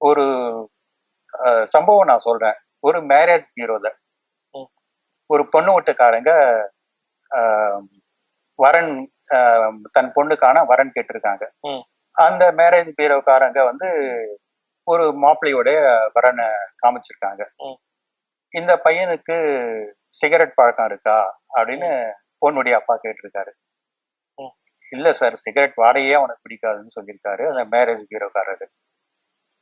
ஒரு சம்பவம் நான் சொல்றேன். ஒரு மேரேஜ் பியூரோல ஒரு பொண்ணு வீட்டுக்காரங்க வரன் தன் பொண்ணுக்கான வரன் கேட்டிருக்காங்க. அந்த மேரேஜ் பியூரோக்காரங்க வந்து ஒரு மாப்பிள்ளையோட வரனை காமிச்சிருக்காங்க. இந்த பையனுக்கு சிகரெட் பழக்கம் இருக்கா அப்படின்னு பொண்ணுடைய அப்பா கேட்டிருக்காரு. இல்ல சார், சிகரெட் வாடையே அவனுக்கு பிடிக்காதுன்னு சொல்லியிருக்காரு அந்த மேரேஜ் பியூரோக்காரரு.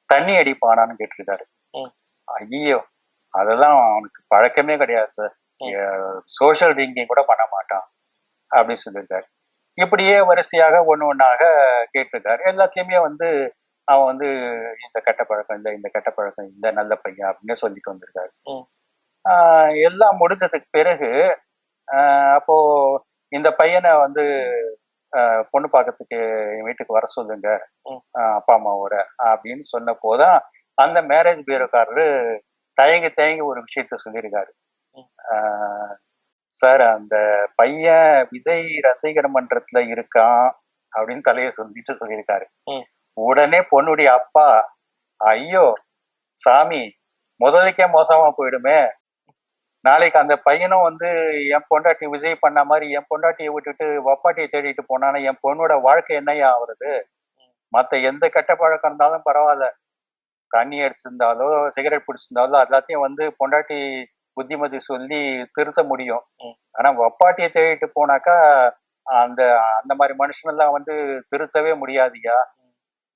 தண்ணி அடிப்பானான்னு கேட்டிருக்காரு. ஐயோ, அதெல்லாம் அவனுக்கு பழக்கமே கிடையாது சார், சோஷியல் ட்ரிங்கிங் கூட பண்ண மாட்டான் அப்படின்னு சொல்லியிருக்காரு. இப்படியே வரிசையாக ஒன்று ஒன்றாக கேட்டிருக்காரு. எல்லாத்துலேயுமே வந்து அவன் வந்து இந்த கெட்ட பழக்கம் இல்லை, இந்த கெட்ட பழக்கம் இல்லை, நல்ல பையன் அப்படின்னு சொல்லிட்டு வந்திருக்காரு. எல்லாம் முடிஞ்சதுக்கு பிறகு அப்போ இந்த பையனை வந்து பொண்ணு பார்க்கறதுக்கு என் வீட்டுக்கு வர சொல்லுங்க அப்பா அம்மாவோட அப்படின்னு சொன்ன போதான் அந்த மேரேஜ் பியூரோக்காரரு தயங்கி ஒரு விஷயத்த சொல்லியிருக்காரு. சார், அந்த பையன் விஜய் ரசிகர் மன்றத்துல இருக்கான் அப்படின்னு தலையை சொல்லியிருக்காரு. உடனே பொண்ணுடைய அப்பா, ஐயோ சாமி, முதலுக்கே மோசமா போயிடுமே, நாளைக்கு அந்த பையனும் வந்து என் பொண்டாட்டி விஜய் பண்ண மாதிரி என் பொண்டாட்டியை விட்டுட்டு வப்பாட்டியை தேடிட்டு போனானா என் பொண்ணோட வாழ்க்கை என்னையா ஆகுறது? மற்ற எந்த கெட்ட பழக்கம் இருந்தாலும் பரவாயில்ல, தண்ணி அடிச்சிருந்தாலோ சிகரெட் பிடிச்சிருந்தாலோ எல்லாத்தையும் வந்து பொண்டாட்டி புத்திமதி சொல்லி திருத்த முடியும். ஆனா வப்பாட்டியை தேடிட்டு போனாக்கா அந்த அந்த மாதிரி மனுஷனெல்லாம் வந்து திருத்தவே முடியாதியா,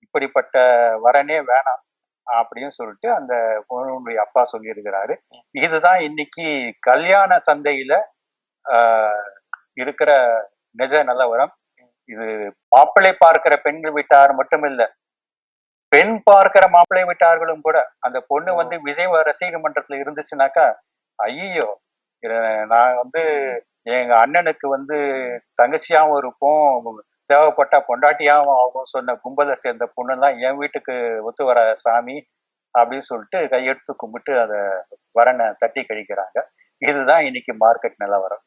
இப்படிப்பட்ட வரனே வேணாம் அப்படின்னு சொல்லிட்டு அந்த பொண்ணுடைய அப்பா சொல்லியிருக்கிறாரு. இதுதான் இன்னைக்கு கல்யாண சந்தையில இருக்கிற நிஜ நிலவரம். இது மாப்பிள்ளை பார்க்கிற பெண்கள் வீட்டார் மட்டும் இல்ல, பெண் பார்க்கிற மாப்பிள்ளை வீட்டார்களும் கூட அந்த பொண்ணு வந்து விஜய் ரசிகர் மன்றத்துல இருந்துச்சுனாக்கா, ஐயோ, நான் வந்து எங்க அண்ணனுக்கு வந்து தங்கச்சியாவும் இருப்போம், தேவைப்பட்ட பொண்டாட்டியாவும் ஆகும் சொன்ன கும்பலை சேர்ந்த பொண்ணுலாம் என் வீட்டுக்கு ஒத்து வர சாமி அப்படின்னு சொல்லிட்டு கையெடுத்து கும்பிட்டு அதை வரனை தட்டி கழிக்கிறாங்க. இதுதான் இன்னைக்கு மார்க்கெட் நிலவரம்.